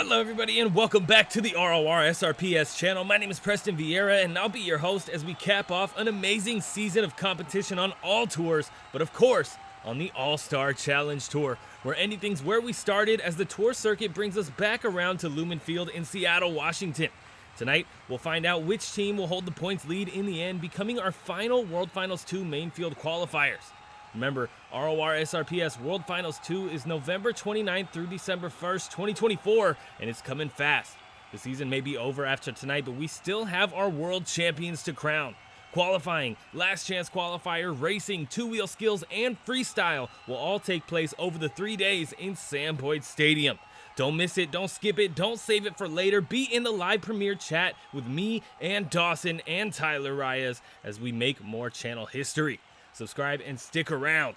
Hello everybody and welcome back to the RORSRPS channel. My name is Preston Vieira and I'll be your host as we cap off an amazing season of competition on all tours, but of course on the All-Star Challenge Tour. We're ending things where we started as the tour circuit brings us back around to Lumen Field in Seattle, Washington. Tonight, we'll find out which team will hold the points lead in the end, becoming our final World Finals 2 main field qualifiers. Remember, RORSRPS World Finals 2 is November 29th through December 1st, 2024, and it's coming fast. The season may be over after tonight, but we still have our world champions to crown. Qualifying, last chance qualifier, racing, two-wheel skills, and freestyle will all take place over the 3 days in Sam Boyd Stadium. Don't miss it, don't skip it, don't save it for later. Be in the live premiere chat with me and Dawson and Tyler Reyes as we make more channel history. Subscribe and stick around.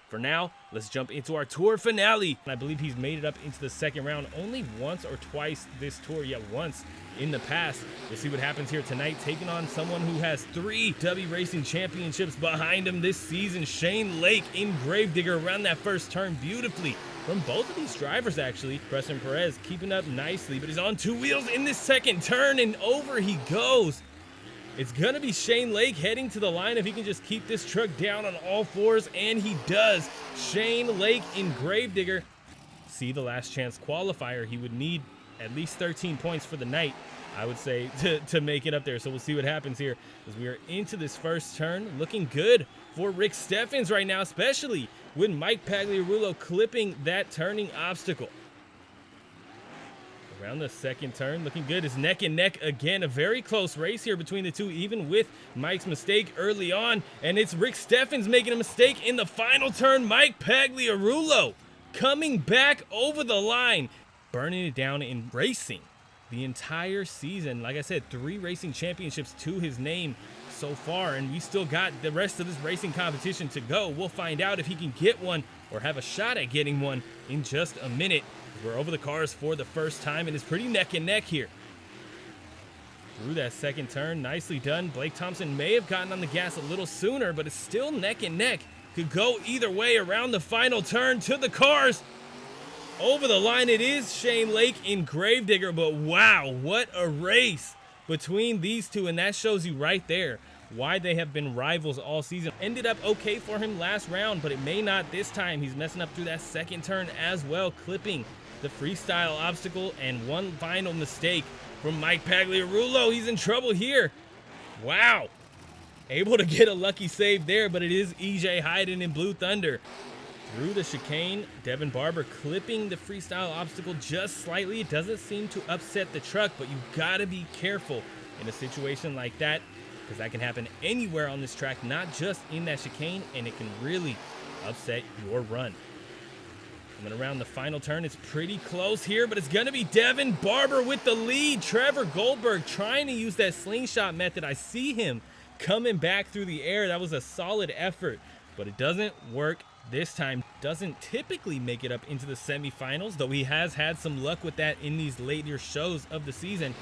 For now, let's jump into our tour finale. I believe he's made it up into the second round only once or twice this tour, yet once in the past. We'll see what happens here tonight, taking on someone who has 3 Dubby Racing Championships behind him this season. Shane Lake in Gravedigger around that first turn beautifully from both of these drivers actually. Preston Perez keeping up nicely, but he's on 2 wheels in this second turn and over he goes. It's going to be Shane Lake heading to the line if he can just keep this truck down on all fours, and he does. Shane Lake in Gravedigger. See the last chance qualifier. He would need at least 13 points for the night, I would say, to make it up there. So we'll see what happens here as we are into this first turn. Looking good for Rick Steffens right now, especially with Mike Pagliarulo clipping that turning obstacle. Around the second turn, looking good. It's neck and neck again. A very close race here between the two, even with Mike's mistake early on. And it's Rick Steffens making a mistake in the final turn. Mike Pagliarulo coming back over the line, burning it down in racing the entire season. Like I said, 3 racing championships to his name so far, and we still got the rest of this racing competition to go. We'll find out if he can get one or have a shot at getting one in just a minute. We're over the cars for the first time, and it's pretty neck and neck here. Through that second turn, nicely done. Blake Thompson may have gotten on the gas a little sooner, but it's still neck and neck. Could go either way around the final turn to the cars. Over the line it is Shane Lake in Gravedigger, but wow, what a race between these two, and that shows you right there why they have been rivals all season. Ended up okay for him last round, but it may not this time. He's messing up through that second turn as well, clipping the freestyle obstacle, and one final mistake from Mike Pagliarulo. He's in trouble here. Wow. Able to get a lucky save there, but it is EJ Hyden in Blue Thunder. Through the chicane, Devyn Barber clipping the freestyle obstacle just slightly. It doesn't seem to upset the truck, but you gotta be careful in a situation like that, because that can happen anywhere on this track, not just in that chicane, and it can really upset your run. And then around the final turn, it's pretty close here, but it's going to be Devyn Barber with the lead. Trevor Goldberg trying to use that slingshot method. I see him coming back through the air. That was a solid effort, but it doesn't work this time. Doesn't typically make it up into the semifinals, though he has had some luck with that in these later shows of the season.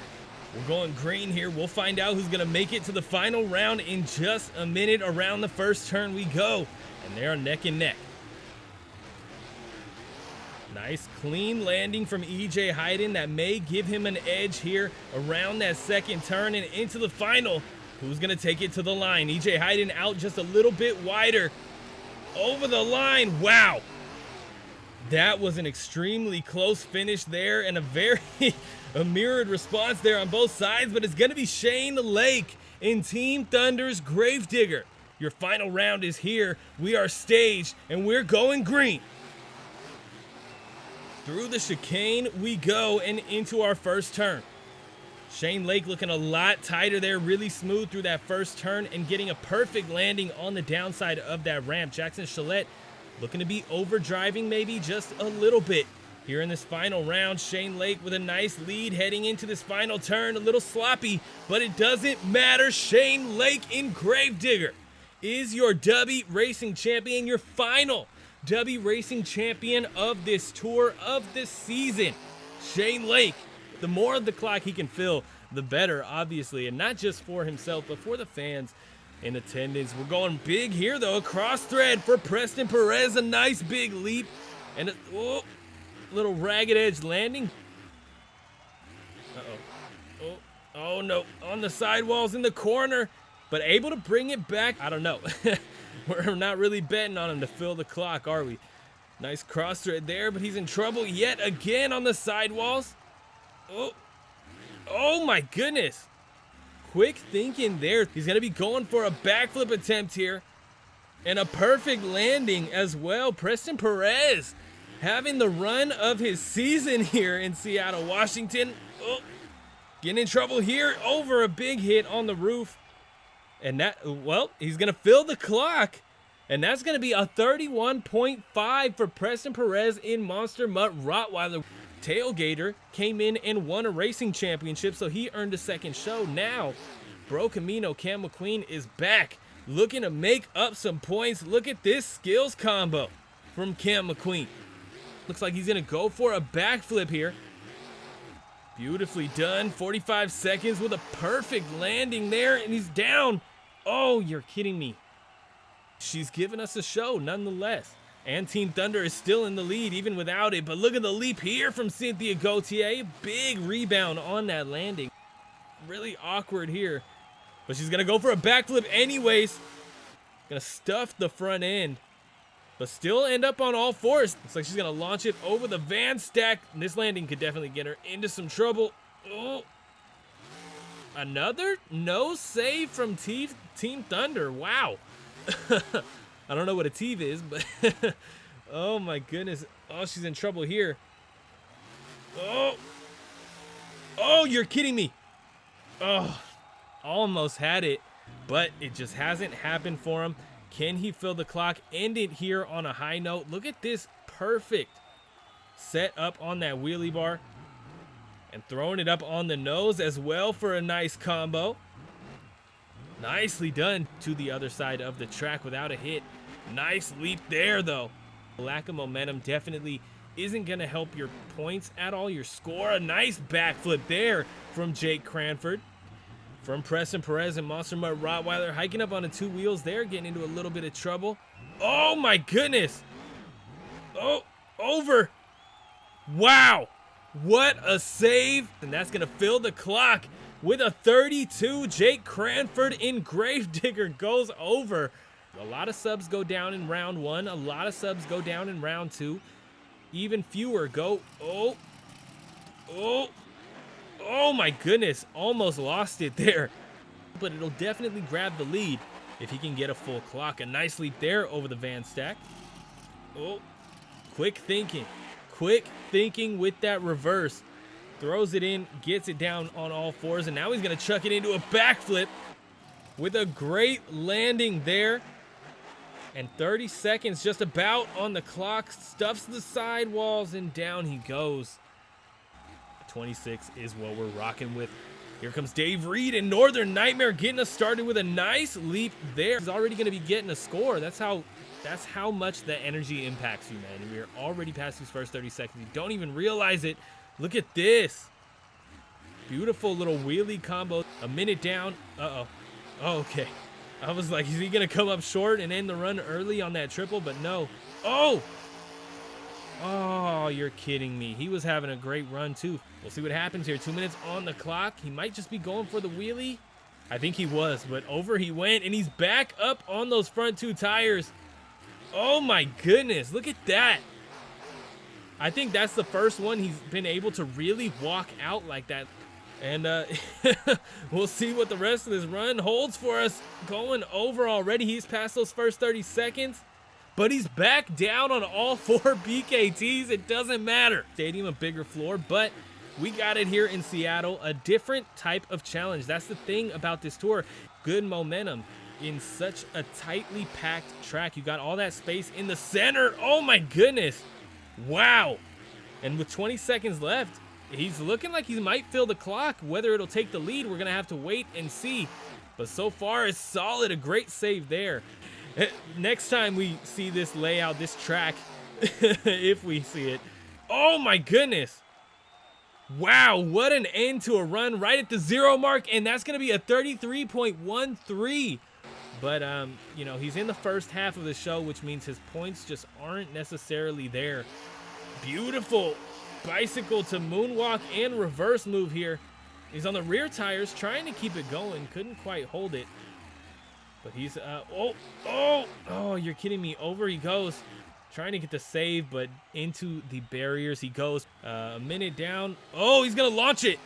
We're going green here. We'll find out who's going to make it to the final round in just a minute. Around the first turn we go, and they're neck and neck. Nice clean landing from EJ Hyden that may give him an edge here around that second turn and into the final. Who's going to take it to the line? EJ Hyden out just a little bit wider. Over the line. Wow. That was an extremely close finish there, and a mirrored response there on both sides, but it's going to be Shane Lake in Team Thunder's Gravedigger. Your final round is here. We are staged, and we're going green. Through the chicane we go and into our first turn. Shane Lake looking a lot tighter there, really smooth through that first turn and getting a perfect landing on the downside of that ramp. Jaxon Schlett looking to be overdriving maybe just a little bit here in this final round. Shane Lake with a nice lead heading into this final turn. A little sloppy, but it doesn't matter. Shane Lake in Gravedigger is your Dubby Racing Champion, your final Dubby Racing Champion of this tour, of this season. Shane Lake, the more of the clock he can fill, the better, obviously, and not just for himself, but for the fans in attendance. We're going big here, though. Across thread for Preston Perez, a nice big leap, and a little ragged edge landing. Uh-oh. Oh, oh no, on the sidewalls in the corner, but able to bring it back. I don't know. We're not really betting on him to fill the clock, are we? Nice cross thread there, but he's in trouble yet again on the sidewalls. Oh, oh my goodness. Quick thinking there. He's going to be going for a backflip attempt here. And a perfect landing as well. Preston Perez having the run of his season here in Seattle, Washington. Oh, getting in trouble here over a big hit on the roof. And that, well, he's going to fill the clock. And that's going to be a 31.5 for Preston Perez in Monster Mutt Rottweiler. Tailgater came in and won a racing championship, so he earned a second show. Now, Bro Camino, Cam McQueen is back, looking to make up some points. Look at this skills combo from Cam McQueen. Looks like he's going to go for a backflip here. Beautifully done. 45 seconds with a perfect landing there, and he's down. Oh, you're kidding me. She's giving us a show nonetheless. And Team Thunder is still in the lead even without it. But look at the leap here from Cynthia Gauthier. Big rebound on that landing. Really awkward here. But she's going to go for a backflip anyways. Going to stuff the front end. But still end up on all fours. Looks like she's going to launch it over the van stack. This landing could definitely get her into some trouble. Oh. Another no save from Team Thunder. Wow. I don't know what a teeve is, but oh my goodness. Oh, she's in trouble here. Oh. Oh, you're kidding me. Oh, almost had it, but it just hasn't happened for him. Can he fill the clock? End it here on a high note. Look at this perfect set up on that wheelie bar and throwing it up on the nose as well for a nice combo. Nicely done to the other side of the track without a hit. Nice leap there, though. Lack of momentum definitely isn't going to help your points at all, your score. A nice backflip there from Jake Cranford. From Preston Perez and Monster Mutt Rottweiler, hiking up on the two wheels there, getting into a little bit of trouble. Oh, my goodness. Oh, over. Wow. What a save. And that's going to fill the clock. With a 32, Jake Cranford in Gravedigger goes over. A lot of subs go down in round one. A lot of subs go down in round two. Even fewer go. Oh. Oh. Oh my goodness. Almost lost it there. But it'll definitely grab the lead if he can get a full clock. A nice leap there over the van stack. Oh. Quick thinking. Quick thinking with that reverse. Throws it in, gets it down on all fours, and now he's going to chuck it into a backflip with a great landing there. And 30 seconds just about on the clock. Stuffs the sidewalls, and down he goes. 26 is what we're rocking with. Here comes Dave Reed and Northern Nightmare getting us started with a nice leap there. He's already going to be getting a score. That's how much the energy impacts you, man. We're already past these first 30 seconds. You don't even realize it. Look at this. Beautiful little wheelie combo. A minute down. Uh-oh. Oh, okay. I was like, is he going to come up short and end the run early on that triple? But no. Oh! Oh, you're kidding me. He was having a great run, too. We'll see what happens here. 2 minutes on the clock. He might just be going for the wheelie. I think he was, but over he went, and he's back up on those front two tires. Oh, my goodness. Look at that. I think that's the first one he's been able to really walk out like that. And we'll see what the rest of this run holds for us. Going over already. He's past those first 30 seconds. But he's back down on all four BKTs. It doesn't matter. Stadium, a bigger floor, but we got it here in Seattle. A different type of challenge. That's the thing about this tour. Good momentum in such a tightly packed track. You got all that space in the center. Oh my goodness. Wow. And with 20 seconds left, he's looking like he might fill the clock. Whether it'll take the lead, we're going to have to wait and see. But so far, it's solid. A great save there. Next time we see this layout, this track, if we see it. Oh my goodness. Wow, what an end to a run right at the 0 mark. And that's going to be a 33.13. But, you know, he's in the first half of the show, which means his points just aren't necessarily there. Beautiful bicycle to moonwalk and reverse move here. He's on the rear tires trying to keep it going. Couldn't quite hold it. But he's, oh, you're kidding me. Over he goes. Trying to get the save, but into the barriers he goes. A minute down. Oh, he's going to launch it.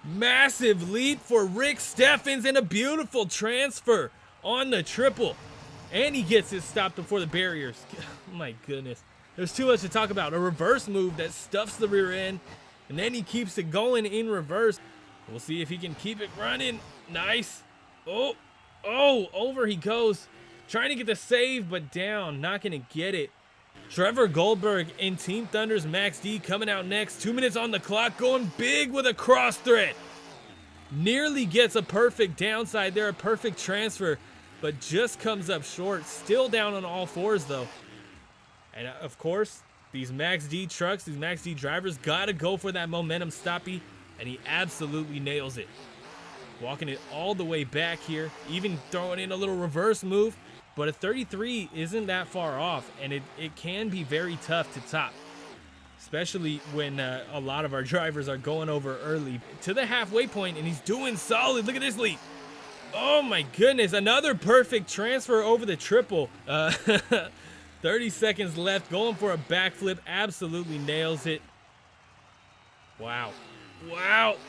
Massive leap for Rick Steffens and a beautiful transfer on the triple. And he gets it stopped before the barriers. Oh my goodness. There's too much to talk about. A reverse move that stuffs the rear end, and then he keeps it going in reverse. We'll see if he can keep it running. Nice. Oh, over he goes. Trying to get the save, but down. Not going to get it. Trevor Goldberg in Team Thunder's Max D coming out next. 2 minutes on the clock, going big with a cross thread. Nearly gets a perfect downside there, a perfect transfer, but just comes up short. Still down on all fours, though. And, of course, these Max D trucks, these Max D drivers, got to go for that momentum stoppy, and he absolutely nails it. Walking it all the way back here, even throwing in a little reverse move. But a 33 isn't that far off, and it can be very tough to top, especially when a lot of our drivers are going over early to the halfway point, and he's doing solid. Look at this leap. Oh my goodness, another perfect transfer over the triple. 30 seconds left, going for a backflip, absolutely nails it. Wow.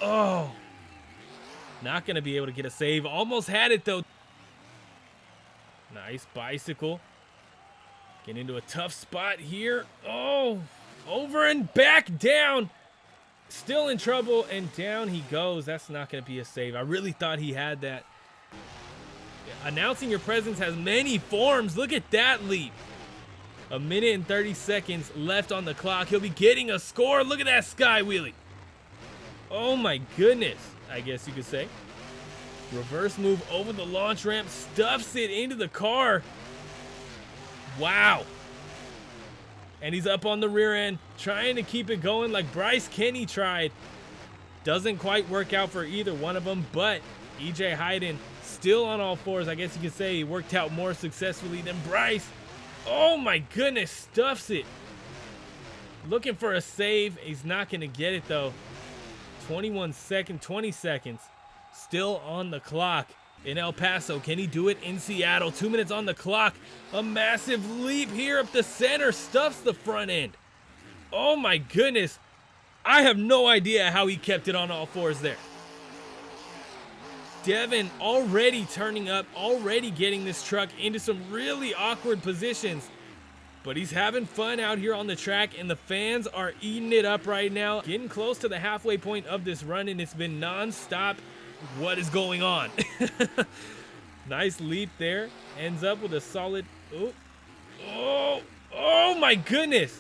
Oh, not gonna be able to get a save. Almost had it though. Nice bicycle. Get into a tough spot here. Oh, over and back down. Still in trouble, and down he goes. That's not going to be a save. I really thought he had that. Announcing your presence has many forms. Look at that leap. A minute and 30 seconds left on the clock. He'll be getting a score. Look at that sky wheelie. Oh my goodness, I guess you could say. Reverse move over the launch ramp, stuffs it into the car. Wow. And he's up on the rear end, trying to keep it going like Bryce Kenny tried. Doesn't quite work out for either one of them, but EJ Hyden still on all fours. I guess you could say he worked out more successfully than Bryce. Oh my goodness, stuffs it. Looking for a save. He's not going to get it though. 20 seconds. Still on the clock in El Paso. Can he do it in Seattle? 2 minutes on the clock. A massive leap here up the center. Stuffs the front end. Oh my goodness. I have no idea how he kept it on all fours there. Devyn already turning up, already getting this truck into some really awkward positions. But he's having fun out here on the track, and the fans are eating it up right now. Getting close to the halfway point of this run, and it's been non-stop. What is going on? Nice leap there. Ends up with a solid. Oh my goodness.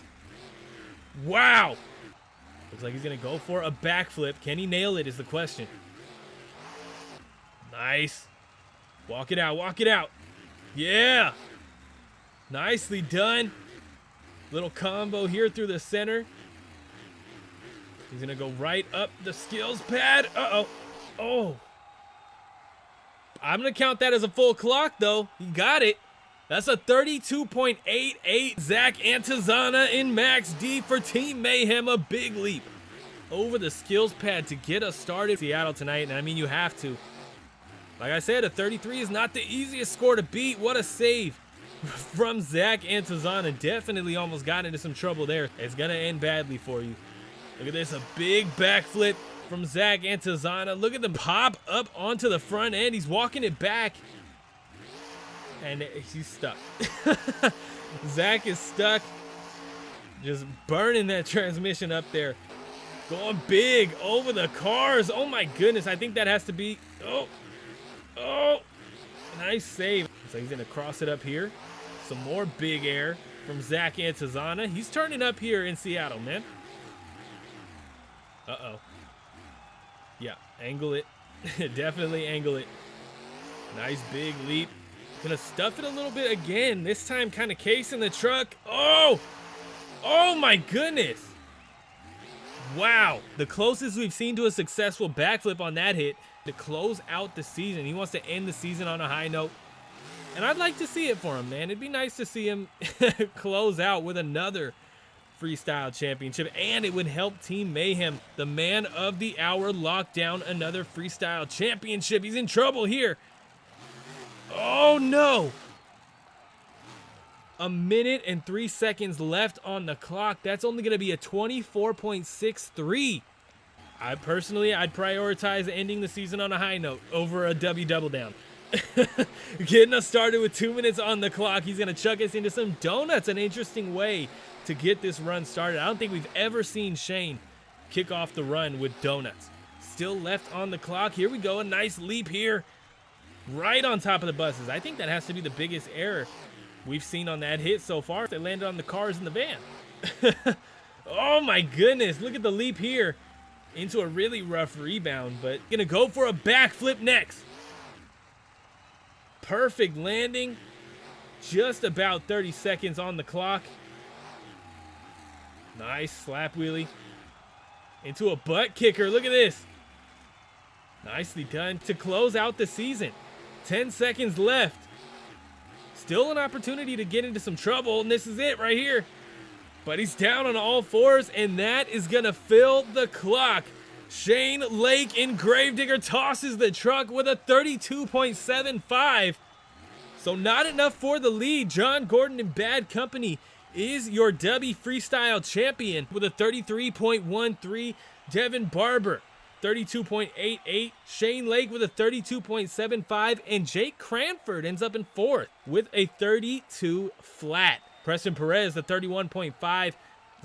Wow. Looks like he's going to go for a backflip. Can he nail it is the question. Nice. Walk it out. Yeah. Nicely done. Little combo here through the center. He's going to go right up the skills pad. Oh. I'm going to count that as a full clock, though. He got it. That's a 32.88. Zach Antezana in Max D for Team Mayhem. A big leap over the skills pad to get us started. Seattle tonight, and I mean, you have to. Like I said, a 33 is not the easiest score to beat. What a save from Zach Antezana. Definitely almost got into some trouble there. It's going to end badly for you. Look at this, a big backflip from Zach Antezana. Look at them pop up onto the front end. He's walking it back. And he's stuck. Zach is stuck. Just burning that transmission up there. Going big over the cars. Oh my goodness. I think that has to be. Oh. Nice save. So he's going to cross it up here. Some more big air from Zach Antezana. He's turning up here in Seattle, man. Uh-oh. Yeah, angle it. Definitely angle it. Nice big leap. Gonna stuff it a little bit again. This time kind of casing the truck. Oh my goodness. Wow. The closest we've seen to a successful backflip on that hit to close out the season. He wants to end the season on a high note. And I'd like to see it for him, man. It'd be nice to see him close out with another Freestyle Championship, and it would help Team Mayhem, the man of the hour, lock down another Freestyle Championship. He's in trouble here. Oh no! 1 minute and 3 seconds left on the clock. That's only going to be a 24.63. I'd prioritize ending the season on a high note over a W double down. Getting us started with 2 minutes on the clock. He's going to chuck us into some donuts. An interesting way to get this run started. I don't think we've ever seen Shane kick off the run with donuts. Still left on the clock. Here we go. A nice leap here. Right on top of the buses. I think that has to be the biggest error we've seen on that hit so far. They landed on the cars in the van. Oh my goodness. Look at the leap here. Into a really rough rebound, but gonna go for a backflip next. Perfect landing. Just about 30 seconds on the clock. Nice slap wheelie. Into a butt kicker. Look at this. Nicely done to close out the season. 10 seconds left. Still an opportunity to get into some trouble, and this is it right here. But he's down on all fours, and that is going to fill the clock. Shane Lake in Gravedigger tosses the truck with a 32.75. So not enough for the lead. John Gordon in bad company is your Dubby Freestyle Champion with a 33.13. Devyn Barber, 32.88. Shane Lake with a 32.75. And Jake Cranford ends up in fourth with a 32 flat. Preston Perez, a 31.5.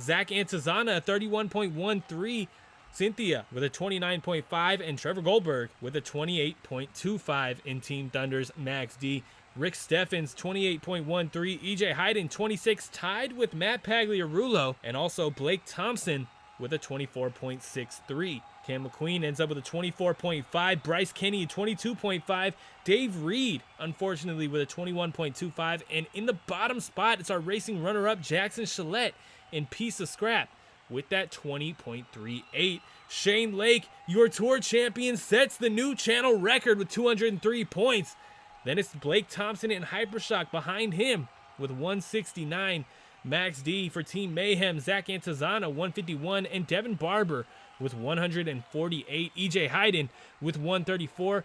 Zach Antezana, a 31.13. Cynthia with a 29.5. And Trevor Goldberg with a 28.25 in Team Thunder's Max D. Rick Steffens, 28.13. EJ Hyden, 26, tied with Matt Pagliarulo. And also Blake Thompson with a 24.63. Cam McQueen ends up with a 24.5. Bryce Kenny, 22.5. Dave Reed, unfortunately, with a 21.25. And in the bottom spot, it's our racing runner-up, Jaxon Schlett, in Piece of Scrap with that 20.38. Shane Lake, your tour champion, sets the new channel record with 203 points. Then it's Blake Thompson and HyperShock behind him with 169. Max D for Team Mayhem, Zach Antezana, 151. And Devyn Barber with 148. EJ Hyden with 134.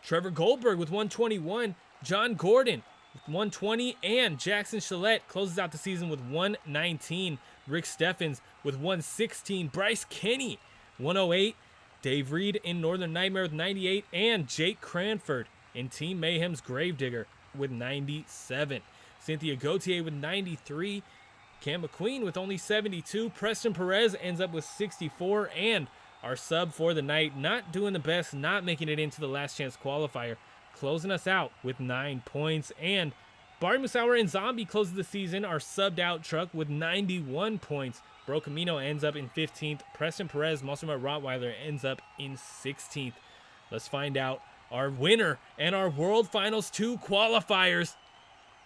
Trevor Goldberg with 121. John Gordon with 120. And Jaxon Schlett closes out the season with 119. Rick Steffens with 116. Bryce Kenny, 108. Dave Reed in Northern Nightmare with 98. And Jake Cranford in Team Mayhem's Gravedigger with 97. Cynthia Gauthier with 93. Cam McQueen with only 72. Preston Perez ends up with 64. And our sub for the night, not doing the best, not making it into the last chance qualifier, closing us out with 9 points. And Barry Musauer and Zombie closes the season, our subbed out truck, with 91 points. Bro Camino ends up in 15th. Preston Perez, Monster Mutt Rottweiler, ends up in 16th. Let's find out our winner and our World Finals 2 qualifiers.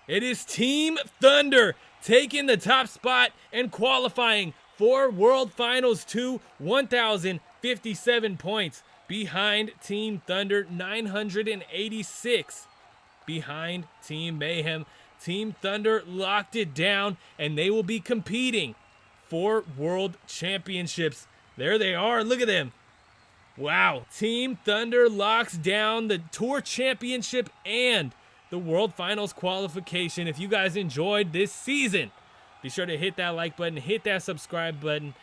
It is Team Thunder taking the top spot and qualifying for World Finals 2, 1,057 points. Behind Team Thunder, 986. Behind Team Mayhem. Team Thunder locked it down, and they will be competing for World Championships. There they are. Look at them. Wow. Team Thunder locks down the Tour Championship and the World Finals qualification. If you guys enjoyed this season, be sure to hit that like button, hit that subscribe button.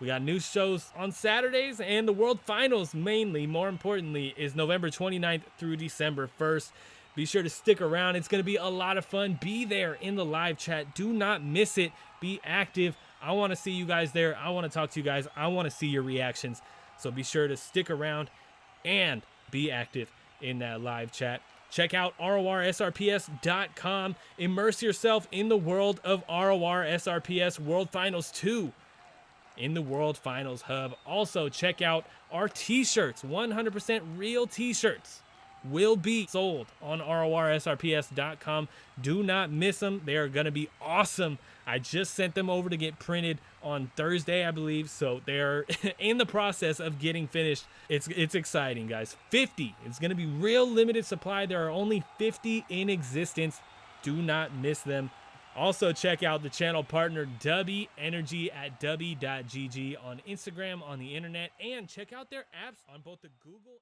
We got new shows on Saturdays, and the World Finals mainly, more importantly, is November 29th through December 1st. Be sure to stick around. It's going to be a lot of fun. Be there in the live chat. Do not miss it. Be active. I want to see you guys there. I want to talk to you guys. I want to see your reactions. So be sure to stick around and be active in that live chat. Check out RORSRPS.com. Immerse yourself in the world of RORSRPS World Finals 2 in the World Finals Hub. Also, check out our t-shirts. 100% real t-shirts will be sold on RORSRPS.com. Do not miss them. They are going to be awesome. I just sent them over to get printed on Thursday, I believe, so they're in the process of getting finished. It's exciting, guys. 50. It's going to be real limited supply. There are only 50 in existence. Do not miss them. Also, check out the channel partner Dubby Energy at dubby.gg on Instagram, on the internet, and check out their apps on both the Google